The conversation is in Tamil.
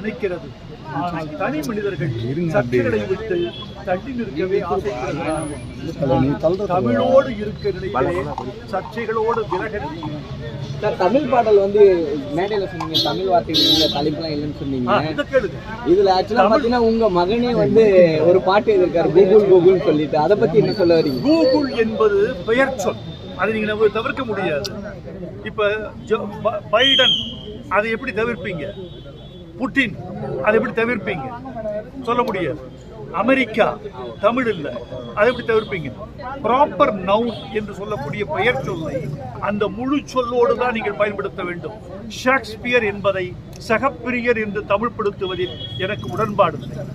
நினைக்கிறது. ஆனால் தனி மனிதர்கள் சர்ச்சைகளை விட்டு தள்ளி நிற்கவே ஆசைப்படுகிறார்கள். தமிழோடு இருக்க நினைக்கிறே சர்ச்சைகளோடு விலக. தமிழ் பாடல் வந்து மேடையில சொன்னீங்க, தமிழ் வார்த்தைகள் இல்ல, தலைப்புலாம் இல்லைன்னு சொன்னீங்க. இதுல ஆக்சுவலா பாத்தீங்கன்னா உங்க மகனே வந்து ஒரு பாட்டு எழுதிருக்காரு, கூகுள் கூகுள் சொல்லிட்டு. அதை பத்தி என்ன சொல்ல வரீங்க? கூகுள் என்பது பெயர் சொல், அதை நீங்க தவிர்க்க முடியாது. இப்ப பைடன், அதை எப்படி தவிர்ப்பீங்க? புட்டின், அதை எப்படி தவிர்ப்பீங்க? சொல்ல முடியாது. அமெரிக்கா, தமிழ் இல்லை, அதை எப்படி தவிர்ப்பீங்க? ப்ராப்பர் நவுன் என்று சொல்லக்கூடிய பெயர் சொல்லை அந்த முழு சொல்லோடு தான் நீங்கள் பயன்படுத்த வேண்டும். ஷேக்ஸ்பியர் என்பதை சகப்பிரியர் என்று தமிழ்படுத்துவதில் எனக்கு உடன்பாடு இல்லை.